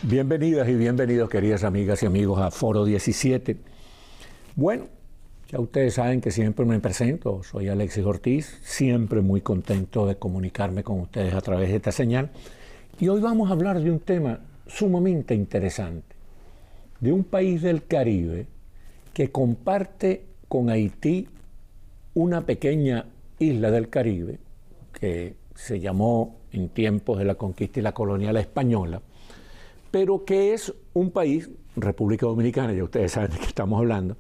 Bienvenidas y bienvenidos, queridas amigas y amigos, a Foro 17. Bueno, ya ustedes saben que siempre me presento, soy Alexis Ortiz, siempre muy contento de comunicarme con ustedes a través de esta señal. Y hoy vamos a hablar de un tema sumamente interesante, de un país del Caribe que comparte con Haití una pequeña isla del Caribe que se llamó en tiempos de la conquista y la colonia la española, pero que es un país, República Dominicana, ya ustedes saben de qué estamos hablando,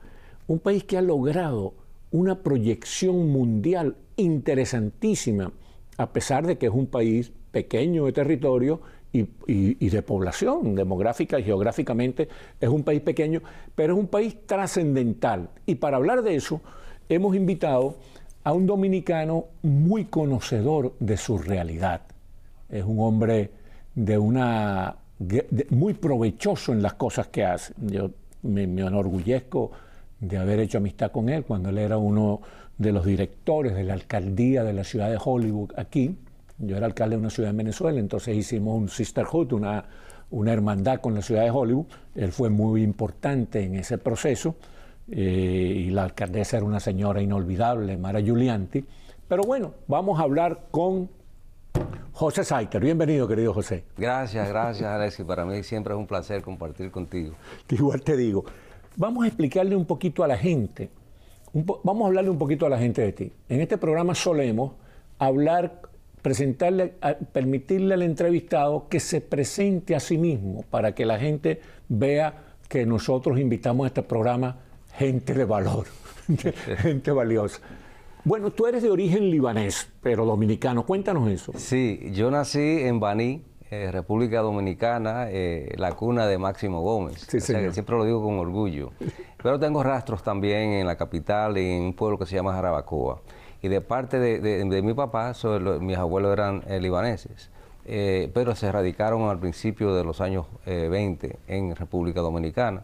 un país que ha logrado una proyección mundial interesantísima, a pesar de que es un país pequeño de territorio y de población, demográfica y geográficamente es un país pequeño, pero es un país trascendental. Y para hablar de eso, hemos invitado a un dominicano muy conocedor de su realidad. Es un hombre muy provechoso en las cosas que hace. Yo me enorgullezco de haber hecho amistad con él cuando él era uno de los directores de la alcaldía de la ciudad de Hollywood aquí. Yo era alcalde de una ciudad en Venezuela, entonces hicimos un sisterhood, una hermandad con la ciudad de Hollywood. Él fue muy importante en ese proceso y la alcaldesa era una señora inolvidable, Mara Giulianti. Pero bueno, vamos a hablar con José Saiter. Bienvenido, querido José. Gracias, Alexis. Para mí siempre es un placer compartir contigo. Igual te digo. Vamos a explicarle un poquito a la gente, vamos a hablarle un poquito a la gente de ti. En este programa solemos hablar, permitirle al entrevistado que se presente a sí mismo para que la gente vea que nosotros invitamos a este programa gente de valor, gente valiosa. Bueno, tú eres de origen libanés, pero dominicano. Cuéntanos eso. Sí, yo nací en Baní, República Dominicana, la cuna de Máximo Gómez. Sí, o sea, que siempre lo digo con orgullo. Pero tengo rastros también en la capital y en un pueblo que se llama Jarabacoa. Y de parte de mi papá, mis abuelos eran libaneses, pero se radicaron al principio de los años 20 en República Dominicana.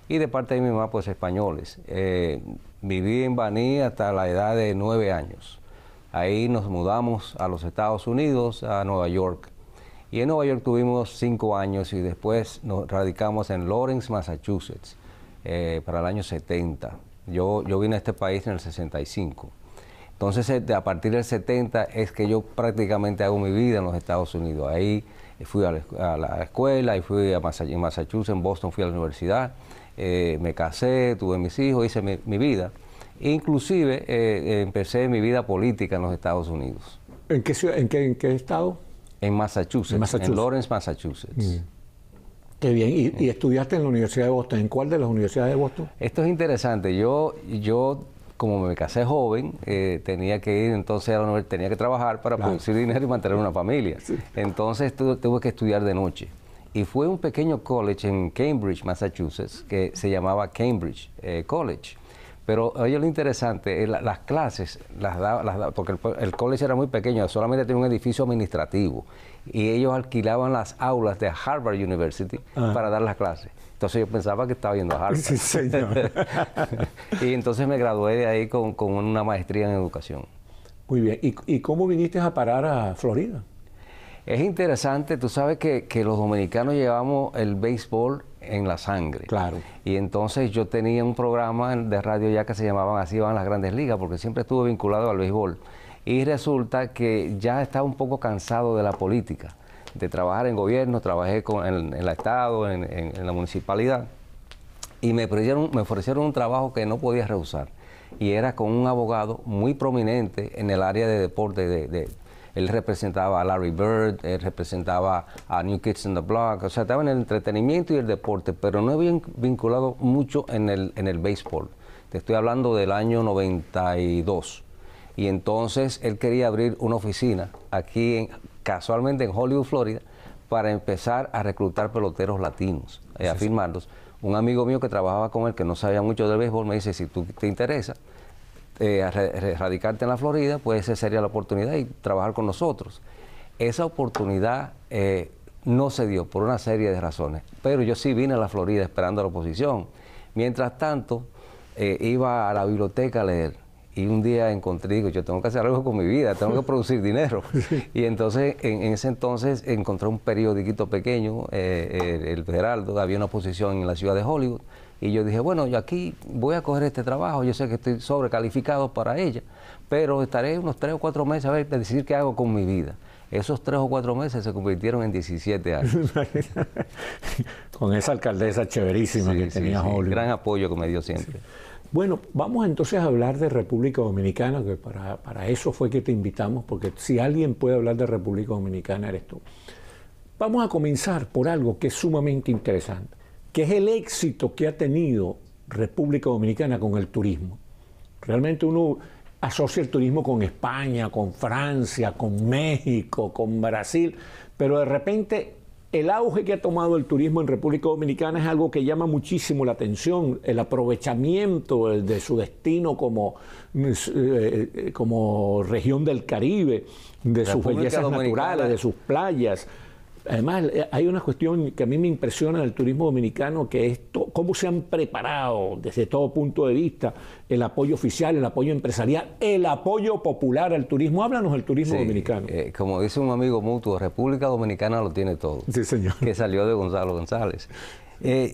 Y de parte de mi mamá, pues españoles. Viví en Baní hasta la edad de 9 años. Ahí nos mudamos a los Estados Unidos, a Nueva York. Y en Nueva York tuvimos 5 años y después nos radicamos en Lawrence, Massachusetts, para el año 70. Yo vine a este país en el 65. Entonces, a partir del 70 es que yo prácticamente hago mi vida en los Estados Unidos. Ahí fui a la escuela, y fui a Massachusetts, en Boston fui a la universidad, me casé, tuve mis hijos, hice mi vida. Inclusive empecé mi vida política en los Estados Unidos. ¿En qué ciudad, en qué estado? En Massachusetts, en Lawrence, Massachusetts. Qué bien. ¿Y estudiaste en la Universidad de Boston? ¿En cuál de las universidades de Boston? Esto es interesante. Yo como me casé joven, tenía que ir entonces a la universidad, tenía que trabajar para producir dinero y mantener una familia. Sí. Entonces tuve que estudiar de noche. Y fue un pequeño college en Cambridge, Massachusetts, que se llamaba Cambridge College. Pero oye, lo interesante, las clases las daba, porque el college era muy pequeño, solamente tenía un edificio administrativo. Y ellos alquilaban las aulas de Harvard University para dar las clases. Entonces yo pensaba que estaba yendo a Harvard. Sí, señor. Y entonces me gradué de ahí con una maestría en educación. Muy bien. ¿Y cómo viniste a parar a Florida? Es interesante, tú sabes que los dominicanos llevamos el béisbol en la sangre. Claro. Y entonces yo tenía un programa de radio ya que se llamaban Así van las Grandes Ligas, porque siempre estuve vinculado al béisbol. Y resulta que ya estaba un poco cansado de la política, de trabajar en gobierno, trabajé en el Estado, en la municipalidad, y me ofrecieron un trabajo que no podía rehusar. Y era con un abogado muy prominente en el área de deporte. Él representaba a Larry Bird, él representaba a New Kids on the Block, o sea, estaba en el entretenimiento y el deporte, pero no había vinculado mucho en el béisbol. Te estoy hablando del año 92. Y entonces él quería abrir una oficina aquí, casualmente en Hollywood, Florida, para empezar a reclutar peloteros latinos, a firmarlos. Un amigo mío que trabajaba con él, que no sabía mucho del béisbol, me dice, si tú te interesa radicarte en la Florida, pues esa sería la oportunidad y trabajar con nosotros. Esa oportunidad no se dio por una serie de razones, pero yo sí vine a la Florida esperando la oposición. Mientras tanto, iba a la biblioteca a leer Y un día encontré, digo, yo tengo que hacer algo con mi vida, tengo que producir dinero. Y entonces, en ese entonces, encontré un periodiquito pequeño, el Heraldo, había una posición en la ciudad de Hollywood. Y yo dije, bueno, yo aquí voy a coger este trabajo, yo sé que estoy sobrecalificado para ella, pero estaré unos 3 o 4 meses a ver, a decidir qué hago con mi vida. Esos 3 o 4 meses se convirtieron en 17 años. Con esa alcaldesa chéverísima que tenía Hollywood. Gran apoyo que me dio siempre. Bueno, vamos entonces a hablar de República Dominicana, que para eso fue que te invitamos, porque si alguien puede hablar de República Dominicana eres tú. Vamos a comenzar por algo que es sumamente interesante, que es el éxito que ha tenido República Dominicana con el turismo. Realmente uno asocia el turismo con España, con Francia, con México, con Brasil, pero de repente el auge que ha tomado el turismo en República Dominicana es algo que llama muchísimo la atención, el aprovechamiento de su destino como región del Caribe, de sus bellezas naturales, de sus playas. Además, hay una cuestión que a mí me impresiona del turismo dominicano, que es cómo se han preparado desde todo punto de vista el apoyo oficial, el apoyo empresarial, el apoyo popular al turismo. Háblanos del turismo dominicano. Como dice un amigo mutuo, República Dominicana lo tiene todo. Sí, señor. Que salió de Gonzalo González.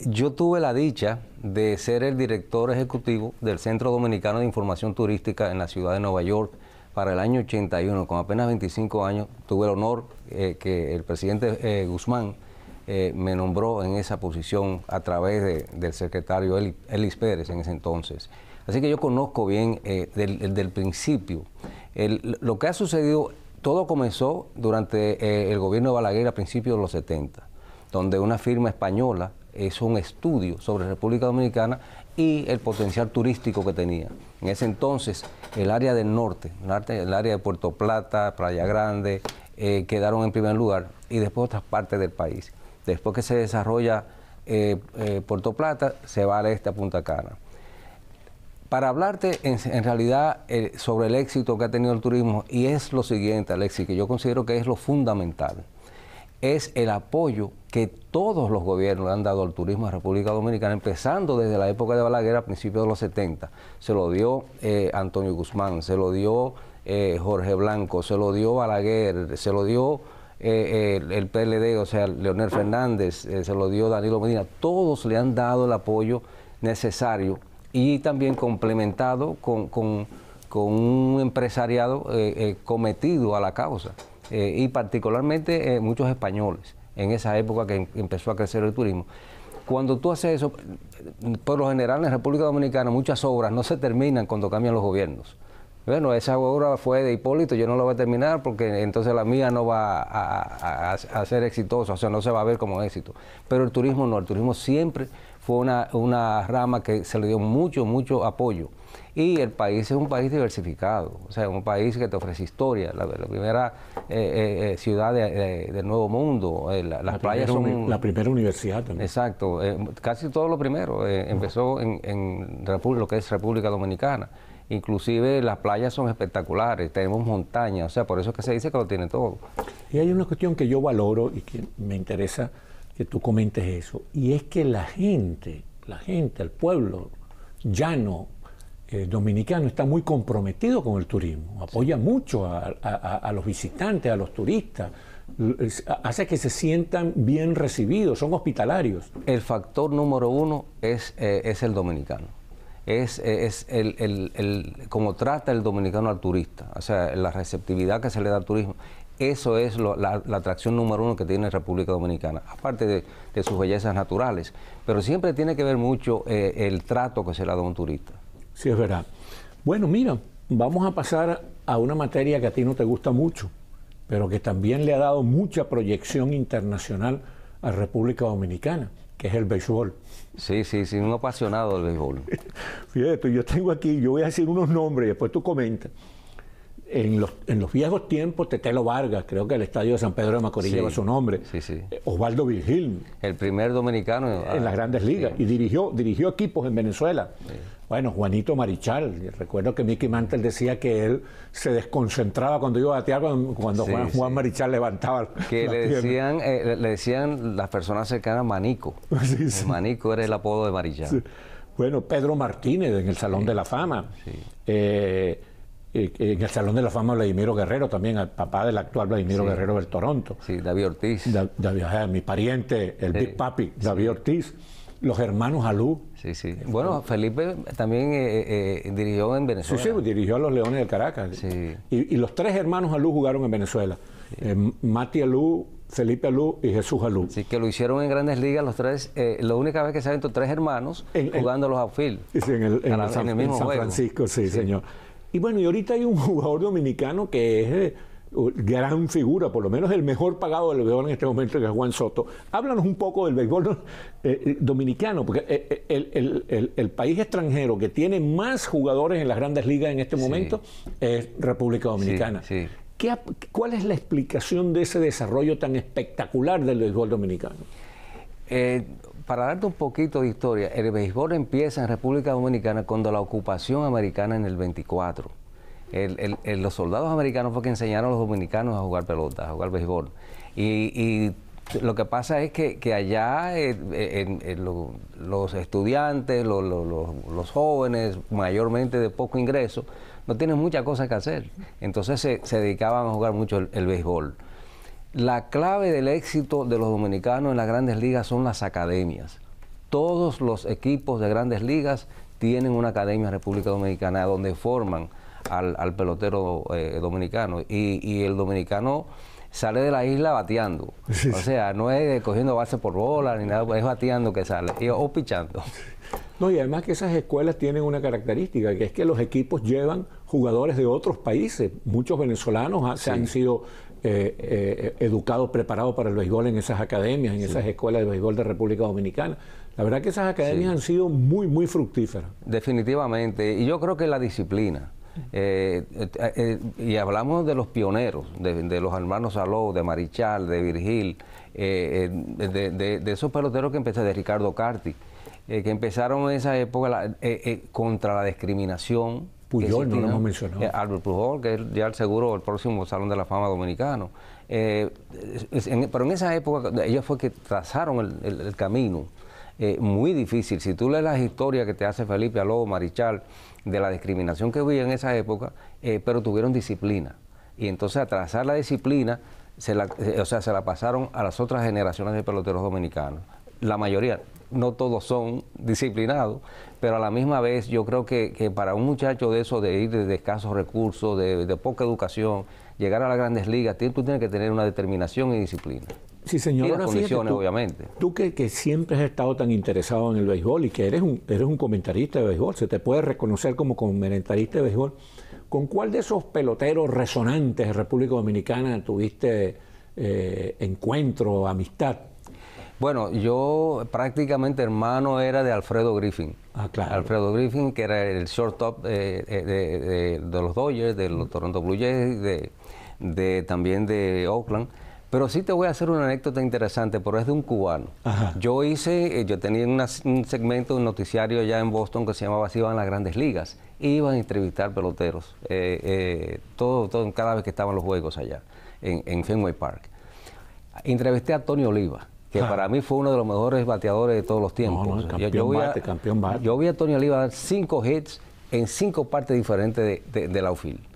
Yo tuve la dicha de ser el director ejecutivo del Centro Dominicano de Información Turística en la ciudad de Nueva York para el año 81, con apenas 25 años. Tuve el honor que el presidente Guzmán me nombró en esa posición a través del secretario Elis Pérez en ese entonces. Así que yo conozco bien del principio. Lo que ha sucedido, todo comenzó durante el gobierno de Balaguer a principios de los 70, donde una firma española hizo un estudio sobre República Dominicana y el potencial turístico que tenía. En ese entonces, el área del norte, el área de Puerto Plata, Playa Grande, quedaron en primer lugar, y después otras partes del país. Después que se desarrolla Puerto Plata, se va al este a Punta Cana. Para hablarte en realidad sobre el éxito que ha tenido el turismo, y es lo siguiente, Alexis, que yo considero que es lo fundamental, es el apoyo que todos los gobiernos le han dado al turismo de República Dominicana, empezando desde la época de Balaguer a principios de los 70. Se lo dio Antonio Guzmán, se lo dio Jorge Blanco, se lo dio Balaguer, se lo dio el PLD, o sea, Leonel Fernández, se lo dio Danilo Medina. Todos le han dado el apoyo necesario y también complementado con un empresariado cometido a la causa. Y particularmente muchos españoles en esa época que empezó a crecer el turismo. Cuando tú haces eso, por lo general en República Dominicana muchas obras no se terminan cuando cambian los gobiernos. Bueno, esa obra fue de Hipólito, yo no la voy a terminar porque entonces la mía no va a ser exitosa, o sea, no se va a ver como éxito. Pero el turismo no, el turismo siempre fue una rama que se le dio mucho apoyo. Y el país es un país diversificado, o sea, un país que te ofrece historia, la primera ciudad del Nuevo Mundo, las playas son... La primera universidad también. Exacto, casi todo lo primero empezó en lo que es República Dominicana. Inclusive las playas son espectaculares, tenemos montañas, o sea, por eso es que se dice que lo tiene todo. Y hay una cuestión que yo valoro y que me interesa que tú comentes eso, y es que la gente, el pueblo llano, dominicano está muy comprometido con el turismo, apoya mucho a los visitantes, a los turistas, hace que se sientan bien recibidos, son hospitalarios. El factor número uno es el dominicano, es cómo trata el dominicano al turista, o sea, la receptividad que se le da al turismo. Eso es la atracción número uno que tiene República Dominicana, aparte de sus bellezas naturales, pero siempre tiene que ver mucho el trato que se le da a un turista. Sí, es verdad. Bueno, mira, vamos a pasar a una materia que a ti no te gusta mucho, pero que también le ha dado mucha proyección internacional a República Dominicana, que es el béisbol. Sí, un apasionado del béisbol. Fíjate, yo tengo aquí, yo voy a decir unos nombres y después tú comentas. En los viejos tiempos, Tetelo Vargas, creo que el estadio de San Pedro de Macorís lleva su nombre. Sí. Osvaldo Vigil. El primer dominicano en las Grandes Ligas. Sí. Y dirigió equipos en Venezuela. Sí. Bueno, Juanito Marichal. Recuerdo que Mickey Mantle decía que él se desconcentraba cuando iba a batear, cuando Juan Marichal levantaba. Que le decían las personas cercanas Manico. Sí. Manico era el apodo de Marichal. Sí. Bueno, Pedro Martínez en el Salón de la Fama. Sí. En el Salón de la Fama Vladimiro Guerrero también, el papá del actual Vladimiro Guerrero del Toronto. Sí, David Ortiz. Mi pariente, el Big Papi, David Ortiz. Los hermanos Alú. Sí, sí. Bueno, Felipe también dirigió en Venezuela. Sí, sí, dirigió a los Leones del Caracas. Sí. Y los 3 hermanos Alú jugaron en Venezuela. Sí. Mati Alú, Felipe Alú y Jesús Alú. Sí, que lo hicieron en Grandes Ligas los 3, la única vez que se han visto 3 hermanos jugando los outfield. Sí, en el mismo San Francisco, sí, señor. Y bueno, y ahorita hay un jugador dominicano que es gran figura, por lo menos el mejor pagado del béisbol en este momento, que es Juan Soto. Háblanos un poco del béisbol dominicano, porque el país extranjero que tiene más jugadores en las Grandes Ligas en este momento es República Dominicana. Sí, sí. ¿Cuál es la explicación de ese desarrollo tan espectacular del béisbol dominicano? Para darte un poquito de historia, el béisbol empieza en República Dominicana cuando la ocupación americana en el 24. Los soldados americanos fue que enseñaron a los dominicanos a jugar pelota, a jugar béisbol. Y lo que pasa es que allá los estudiantes, los jóvenes, mayormente de poco ingreso, no tienen muchas cosas que hacer. Entonces se dedicaban a jugar mucho el béisbol. La clave del éxito de los dominicanos en las Grandes Ligas son las academias. Todos los equipos de Grandes Ligas tienen una academia en República Dominicana donde forman al pelotero dominicano. Y el dominicano sale de la isla bateando. O sea, no es cogiendo base por bola ni nada, es bateando que sale, o pichando. No, y además que esas escuelas tienen una característica, que es que los equipos llevan jugadores de otros países. Muchos venezolanos han sido educados, preparados para el béisbol en esas academias, en esas escuelas de béisbol de República Dominicana. La verdad que esas academias han sido muy, muy fructíferas. Definitivamente. Y yo creo que la disciplina. Y hablamos de los pioneros, de los hermanos Alou, de Marichal, de Virgil, de esos peloteros que empezaron, de Ricardo Carti, que empezaron en esa época contra la discriminación. Puyol, no lo hemos mencionado. Albert Pujol, que es ya el seguro el próximo Salón de la Fama dominicano. Pero en esa época ellos fue que trazaron el camino. Muy difícil. Si tú lees las historias que te hace Felipe Alou, Marichal, de la discriminación que había en esa época, pero tuvieron disciplina. Y entonces a trazar la disciplina, se la pasaron a las otras generaciones de peloteros dominicanos. La mayoría, no todos son disciplinados, pero a la misma vez yo creo que para un muchacho de eso, de ir de escasos recursos, de poca educación, llegar a las Grandes Ligas, tú tienes que tener una determinación y disciplina. Sí, señor. Y las condiciones, obviamente. Tú que siempre has estado tan interesado en el béisbol y que eres un comentarista de béisbol, se te puede reconocer como comentarista de béisbol, ¿con cuál de esos peloteros resonantes de República Dominicana tuviste encuentro, amistad? Bueno, yo prácticamente hermano era de Alfredo Griffin. Ah, claro. Alfredo Griffin, que era el shortstop de los Dodgers, de los Toronto Blue Jays, también de Oakland. Pero sí te voy a hacer una anécdota interesante, pero es de un cubano. Ajá. Yo tenía un segmento, un noticiario allá en Boston que se llamaba Así van las Grandes Ligas. Iban a entrevistar peloteros, cada vez que estaban los juegos allá, en Fenway Park. Entrevisté a Tony Oliva, que para mí fue uno de los mejores bateadores de todos los tiempos. No, campeón bate. Yo vi a Tony Oliva dar 5 hits en 5 partes diferentes del outfield.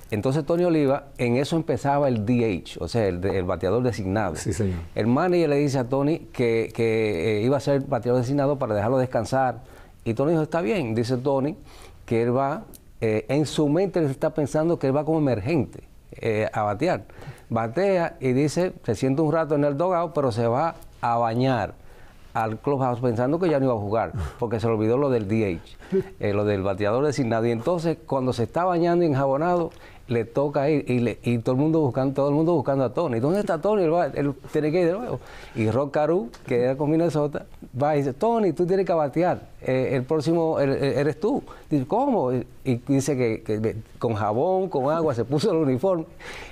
Entonces Tony Oliva, en eso empezaba el DH, o sea, el bateador designado. Sí, señor. El manager le dice a Tony que iba a ser bateador designado para dejarlo descansar. Y Tony dijo, está bien. Dice Tony que él va, en su mente él está pensando que él va como emergente a batear. Batea y dice, se siente un rato en el dugout, pero se va a bañar al clubhouse pensando que ya no iba a jugar, porque se le olvidó lo del DH, lo del bateador designado. Y entonces, cuando se está bañando y enjabonado, le toca ir y todo el mundo buscando a Tony. ¿Dónde está Tony? Él tiene que ir de nuevo. Y Rock Carew, que era con Minnesota, va y dice, Tony, tú tienes que batear, el próximo eres tú. Dice, ¿cómo? Y dice que con jabón, con agua, se puso el uniforme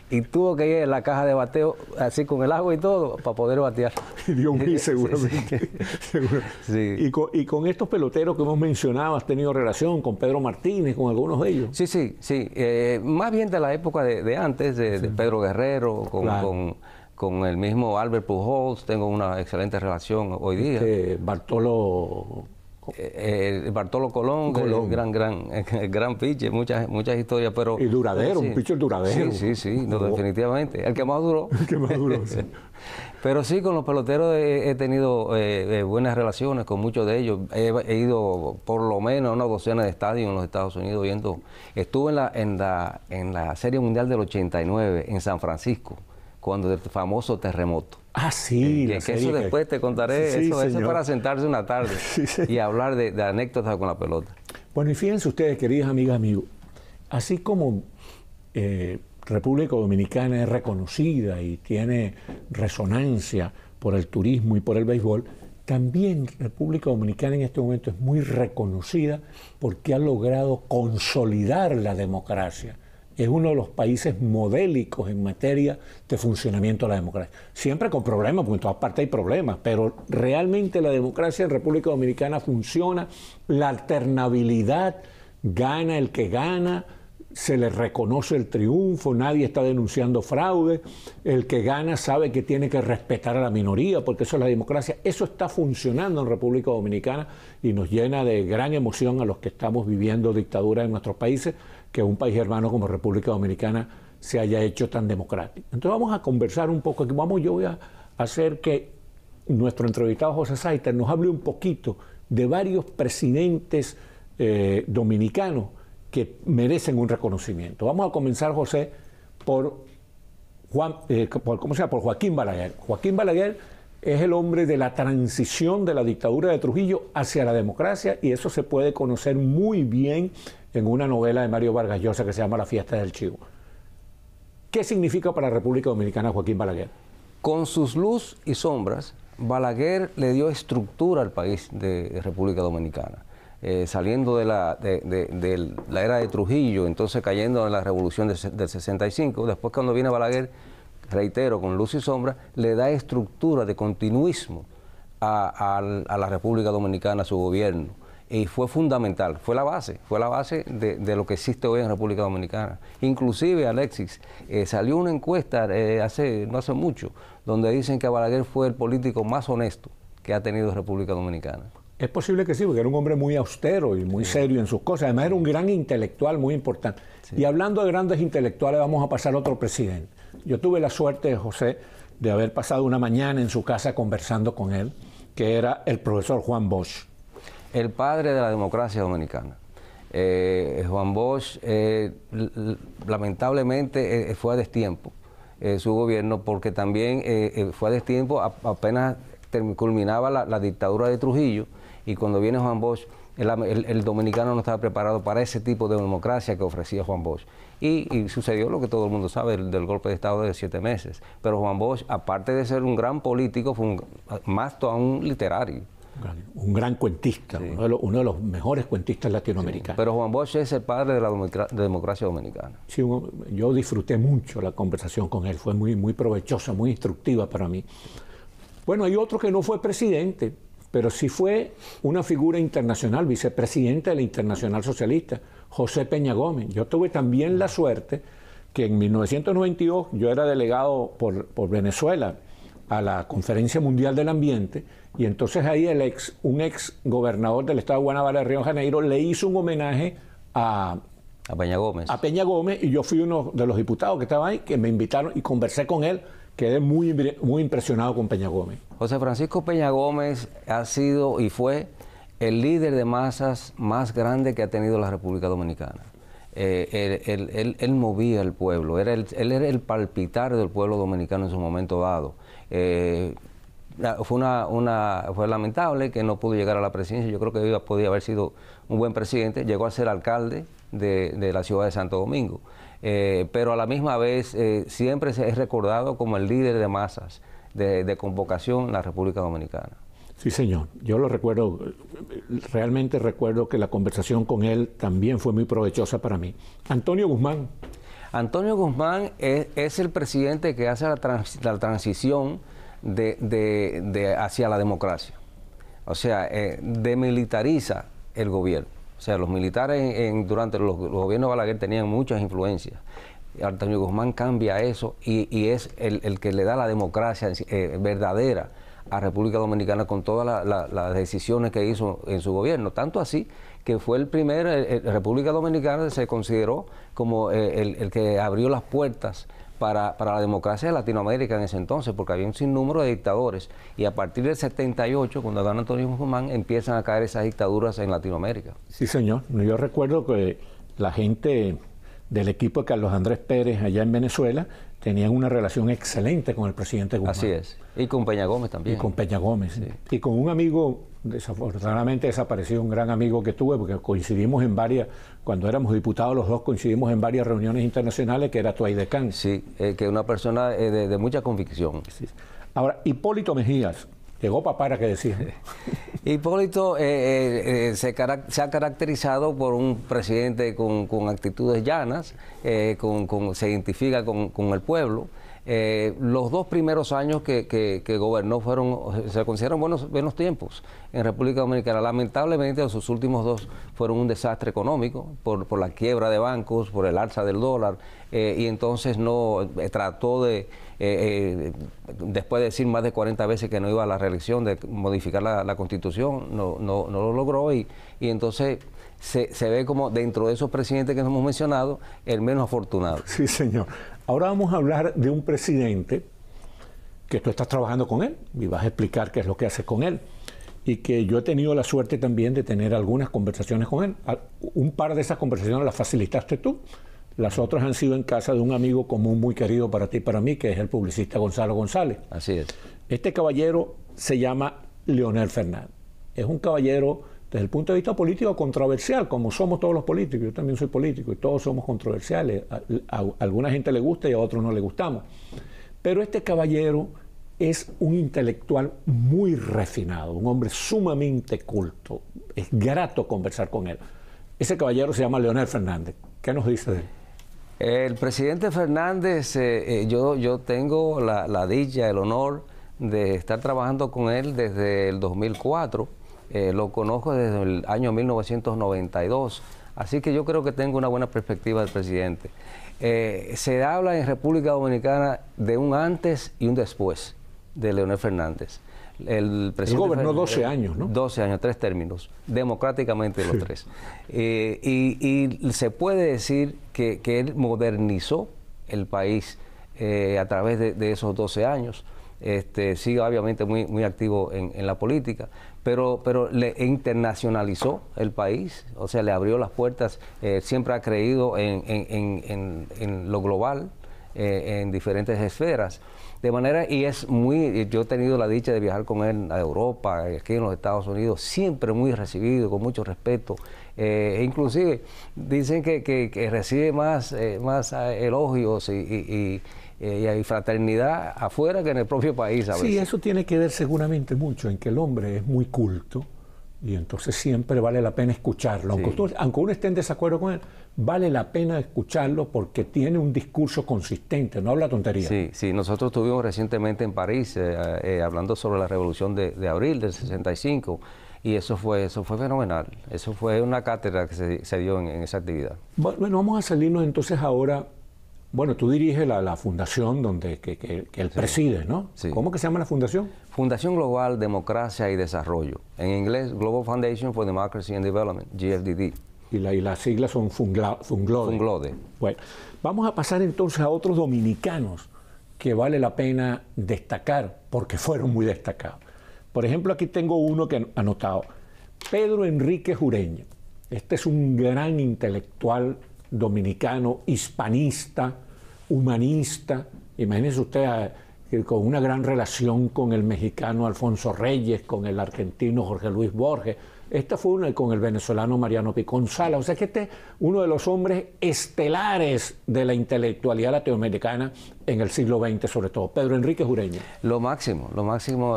y tuvo que ir a la caja de bateo, así con el agua y todo, para poder batear. Dios mío, seguramente. Sí. Y con estos peloteros que hemos mencionado, ¿has tenido relación con Pedro Martínez, con algunos de ellos? Sí. Más bien de la época de antes, de Pedro Guerrero, con el mismo Albert Pujols, tengo una excelente relación hoy día. Bartolo, Bartolo Colón, gran pitcher, muchas historias, pero... Y duradero, sí. Un pitcher duradero. Sí, no, definitivamente. El que más duró. El que más duró, sí. Pero sí, con los peloteros he tenido buenas relaciones con muchos de ellos. He ido por lo menos a una docena de estadios en los Estados Unidos viendo. Estuve en la Serie Mundial del 89 en San Francisco, cuando el famoso terremoto. Ah, sí. Que eso después te contaré, sí, eso es para sentarse una tarde y hablar de anécdotas con la pelota. Bueno, y fíjense ustedes, queridas amigas, amigos, así como República Dominicana es reconocida y tiene resonancia por el turismo y por el béisbol, también República Dominicana en este momento es muy reconocida porque ha logrado consolidar la democracia. Es uno de los países modélicos en materia de funcionamiento de la democracia. Siempre con problemas, porque en todas partes hay problemas, pero realmente la democracia en República Dominicana funciona, la alternabilidad, gana el que gana, se le reconoce el triunfo, nadie está denunciando fraude, el que gana sabe que tiene que respetar a la minoría, porque eso es la democracia. Eso está funcionando en República Dominicana y nos llena de gran emoción a los que estamos viviendo dictaduras en nuestros países, que un país hermano como República Dominicana se haya hecho tan democrático. Entonces vamos a conversar un poco. Yo voy a hacer que nuestro entrevistado José Saiter nos hable un poquito de varios presidentes dominicanos que merecen un reconocimiento. Vamos a comenzar, José, por Joaquín Balaguer. Joaquín Balaguer es el hombre de la transición de la dictadura de Trujillo hacia la democracia, y eso se puede conocer muy bien en una novela de Mario Vargas Llosa que se llama La fiesta del chivo. ¿Qué significa para la República Dominicana Joaquín Balaguer? Con sus luz y sombras, Balaguer le dio estructura al país de República Dominicana. Saliendo de la era de Trujillo, entonces cayendo en la revolución del 65, después cuando viene Balaguer, reitero, con luz y sombra, le da estructura de continuismo a la República Dominicana, a su gobierno. Y fue fundamental, fue la base de lo que existe hoy en República Dominicana. Inclusive, Alexis, salió una encuesta no hace mucho, donde dicen que Balaguer fue el político más honesto que ha tenido República Dominicana. Es posible que sí, porque era un hombre muy austero y muy serio en sus cosas. Además era un gran intelectual muy importante. Sí. Y hablando de grandes intelectuales, vamos a pasar a otro presidente. Yo tuve la suerte, José, de haber pasado una mañana en su casa conversando con él, que era el profesor Juan Bosch. El padre de la democracia dominicana. Juan Bosch, lamentablemente, fue a destiempo su gobierno, porque también fue a destiempo apenas culminaba la dictadura de Trujillo, y cuando viene Juan Bosch, el dominicano no estaba preparado para ese tipo de democracia que ofrecía Juan Bosch. Y sucedió lo que todo el mundo sabe del golpe de Estado de 7 meses. Pero Juan Bosch, aparte de ser un gran político, fue más un literario. Un gran cuentista, sí. uno de los mejores cuentistas latinoamericanos. Sí, pero Juan Bosch es el padre de la democracia dominicana. Sí, yo disfruté mucho la conversación con él, fue muy provechosa, muy instructiva para mí. Bueno, hay otro que no fue presidente, pero sí fue una figura internacional, vicepresidente de la Internacional Socialista, José Peña Gómez. Yo tuve también la suerte que en 1992 yo era delegado por Venezuela a la Conferencia Mundial del Ambiente, y entonces ahí un ex gobernador del estado de Guanabara, de Río de Janeiro, le hizo un homenaje a Peña Gómez. A Peña Gómez, y yo fui uno de los diputados que estaban ahí, que me invitaron y conversé con él. Quedé muy impresionado con Peña Gómez. José Francisco Peña Gómez ha sido y fue el líder de masas más grande que ha tenido la República Dominicana. Él movía al pueblo, él era el palpitar del pueblo dominicano en su momento dado. Fue lamentable que no pudo llegar a la presidencia. Yo creo que podía haber sido un buen presidente. Llegó a ser alcalde de la ciudad de Santo Domingo. Pero a la misma vez siempre es recordado como el líder de masas de convocación en la República Dominicana. Sí, señor. Yo lo recuerdo, realmente recuerdo que la conversación con él también fue muy provechosa para mí. Antonio Guzmán. Antonio Guzmán es el presidente que hace la transición hacia la democracia. O sea, demilitariza el gobierno. O sea, los militares durante los gobiernos de Balaguer tenían muchas influencias. Antonio Guzmán cambia eso y es el que le da la democracia verdadera a República Dominicana con todas las decisiones que hizo en su gobierno. Tanto así que fue el primer, República Dominicana se consideró como el que abrió las puertas para la democracia de Latinoamérica en ese entonces, porque había un sinnúmero de dictadores, y a partir del 78, cuando gana Antonio Guzmán, empiezan a caer esas dictaduras en Latinoamérica. Sí, señor. Yo recuerdo que la gente del equipo de Carlos Andrés Pérez allá en Venezuela tenían una relación excelente con el presidente Guzmán. Así es. Y con Peña Gómez también. Y con Peña Gómez. Sí. Y con un amigo, desafortunadamente desaparecido, un gran amigo que tuve, porque coincidimos en varias, cuando éramos diputados los dos, coincidimos en varias reuniones internacionales, que era Tuay de Can. Sí, que es una persona de mucha convicción. Sí. Ahora, Hipólito Mejías, llegó papá, que decía. Hipólito se ha caracterizado por un presidente con actitudes llanas, se identifica con el pueblo. Los 2 primeros años que gobernó se consideran buenos tiempos en República Dominicana. Lamentablemente sus últimos 2 fueron un desastre económico por la quiebra de bancos, por el alza del dólar, y entonces no trató de, después de decir más de 40 veces que no iba a la reelección, de modificar la Constitución, no lo logró, y entonces se ve como dentro de esos presidentes que hemos mencionado, el menos afortunado. Sí, señor. Ahora vamos a hablar de un presidente que tú estás trabajando con él y vas a explicar qué es lo que haces con él, y que yo he tenido la suerte también de tener algunas conversaciones con él. Un par de esas conversaciones las facilitaste tú, las otras han sido en casa de un amigo común muy querido para ti y para mí, que es el publicista Gonzalo González. Así es. Este caballero se llama Leonel Fernández. Es un caballero, desde el punto de vista político, controversial, como somos todos los políticos. Yo también soy político y todos somos controversiales. A alguna gente le gusta y a otros no le gustamos. Pero este caballero es un intelectual muy refinado, un hombre sumamente culto. Es grato conversar con él. Ese caballero se llama Leonel Fernández. ¿Qué nos dice de él? El presidente Fernández, yo tengo la dicha, el honor de estar trabajando con él desde el 2004. Lo conozco desde el año 1992, así que yo creo que tengo una buena perspectiva del presidente. Se habla en República Dominicana de un antes y un después de Leonel Fernández. Él gobernó 12 años, ¿no? 12 años, 3 términos, democráticamente los 3. Y se puede decir que él modernizó el país a través de esos 12 años. Sigue obviamente muy activo en la política, pero le internacionalizó el país, o sea, le abrió las puertas, siempre ha creído en lo global, en diferentes esferas. De manera, yo he tenido la dicha de viajar con él a Europa, aquí en los Estados Unidos, siempre muy recibido, con mucho respeto. Inclusive dicen que recibe más elogios y fraternidad afuera que en el propio país a veces. Sí, eso tiene que ver seguramente mucho en que el hombre es muy culto y entonces siempre vale la pena escucharlo. Sí. Aunque uno esté en desacuerdo con él, vale la pena escucharlo porque tiene un discurso consistente, no habla tontería. Sí, nosotros estuvimos recientemente en París hablando sobre la Revolución de abril del 65 y eso fue fenomenal. Eso fue una cátedra que se dio en esa actividad. Bueno, vamos a salirnos entonces ahora. Bueno, tú diriges la fundación que él preside, ¿no? Sí. ¿Cómo que se llama la fundación? Fundación Global, Democracia y Desarrollo. En inglés, Global Foundation for Democracy and Development, GFDD. Y las siglas son Funglode. Funglode. Bueno, vamos a pasar entonces a otros dominicanos que vale la pena destacar, porque fueron muy destacados. Por ejemplo, aquí tengo uno que anotado. Pedro Enríquez Ureña. Este es un gran intelectual dominicano, hispanista, humanista. Imagínense usted con una gran relación con el mexicano Alfonso Reyes, con el argentino Jorge Luis Borges. Esta fue una con el venezolano Mariano Picón Sala. O sea que este es uno de los hombres estelares de la intelectualidad latinoamericana en el siglo XX, sobre todo. Pedro Enríquez Ureña. Lo máximo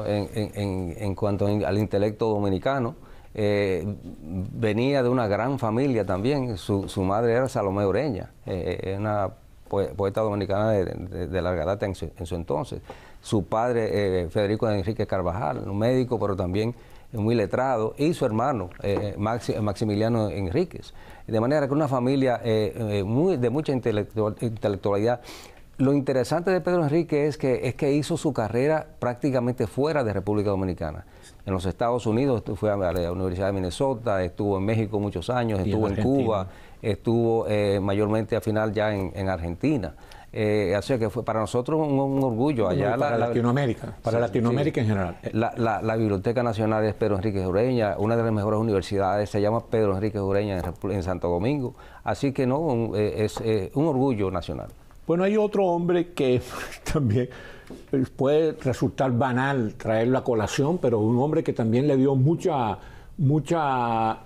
en cuanto al intelecto dominicano. Venía de una gran familia también. Su madre era Salomé Ureña, una poeta dominicana de larga data en su entonces. Su padre, Federico Enrique Carvajal, un médico, pero también muy letrado, y su hermano, Maximiliano Enríquez. De manera que una familia de mucha intelectualidad. Lo interesante de Pedro Enrique es que hizo su carrera prácticamente fuera de República Dominicana. En los Estados Unidos fue a la Universidad de Minnesota, estuvo en México muchos años, estuvo en Cuba, estuvo mayormente al final ya en Argentina. Así que fue para nosotros un orgullo. Allá para Latinoamérica, para Latinoamérica en general. La Biblioteca Nacional es Pedro Enríquez Ureña, una de las mejores universidades se llama Pedro Enríquez Ureña en Santo Domingo. Así que no, es un orgullo nacional. Bueno, hay otro hombre que también puede resultar banal traerlo a colación, pero un hombre que también le dio mucha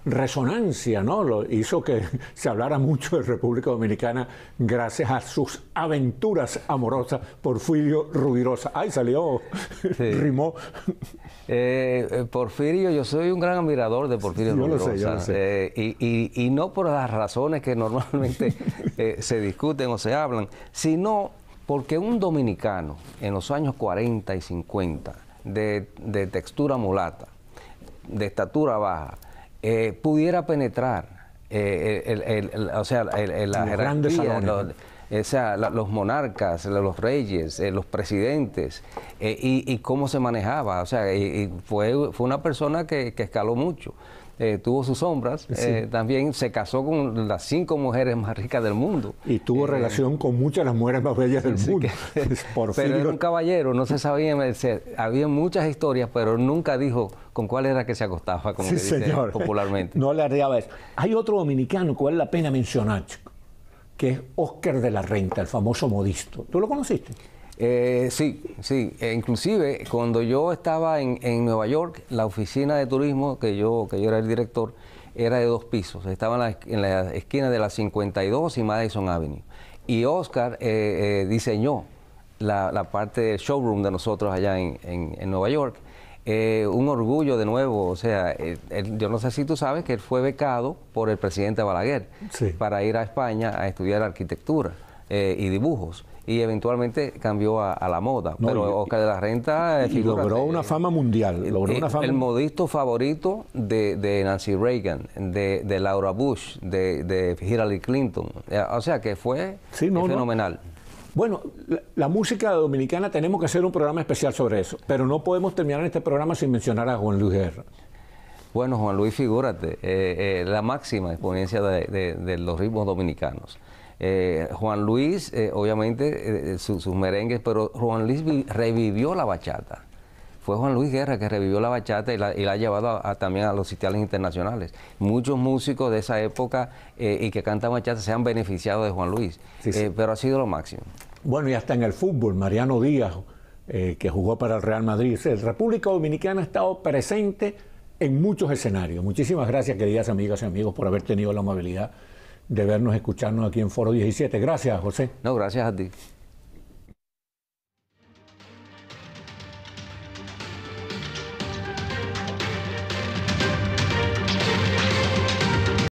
resonancia, ¿no? Hizo que se hablara mucho de República Dominicana gracias a sus aventuras amorosas. Porfirio Rubirosa. ¡Ay, salió! Sí. Rimó. Porfirio, yo soy un gran admirador de Porfirio Rubirosa. Yo lo sé. Y no por las razones que normalmente se discuten o se hablan, sino porque un dominicano en los años 40 y 50, de textura mulata, de estatura baja, pudiera penetrar la jerarquía, los monarcas, los reyes, los presidentes, y cómo se manejaba. O sea, fue una persona que escaló mucho. Tuvo sus sombras, sí. También se casó con las 5 mujeres más ricas del mundo. Y tuvo relación con muchas de las mujeres más bellas del mundo. Pero era un caballero, no se sabía, había muchas historias, pero nunca dijo con cuál era que se acostaba, como se dice popularmente. No le arriaba eso. Hay otro dominicano que vale la pena mencionar, chico, que es Óscar de la Renta, el famoso modisto. ¿Tú lo conociste? Sí. Inclusive cuando yo estaba en Nueva York, la oficina de turismo, que yo era el director, era de 2 pisos. Estaba en la esquina de la 52 y Madison Avenue. Y Óscar diseñó la parte del showroom de nosotros allá en Nueva York. Un orgullo de nuevo, o sea, yo no sé si tú sabes que él fue becado por el presidente Balaguer, sí, para ir a España a estudiar arquitectura y dibujos. Y eventualmente cambió a la moda. No, pero Óscar de la Renta logró una fama mundial. El modisto favorito de Nancy Reagan, de Laura Bush, de Hillary Clinton. O sea que fue fenomenal. Bueno, la música dominicana, tenemos que hacer un programa especial sobre eso, pero no podemos terminar este programa sin mencionar a Juan Luis Guerra. Bueno, Juan Luis, figúrate, la máxima exponencia de los ritmos dominicanos. Juan Luis, obviamente, sus merengues, pero Juan Luis revivió la bachata. Fue Juan Luis Guerra que revivió la bachata y la ha llevado también a los sitiales internacionales. Muchos músicos de esa época y que cantan bachata se han beneficiado de Juan Luis, pero ha sido lo máximo. Bueno, y hasta en el fútbol, Mariano Díaz, que jugó para el Real Madrid. La República Dominicana ha estado presente en muchos escenarios. Muchísimas gracias, queridas amigas y amigos, por haber tenido la amabilidad de vernos, escucharnos aquí en Foro 17. Gracias, José. No, gracias a ti.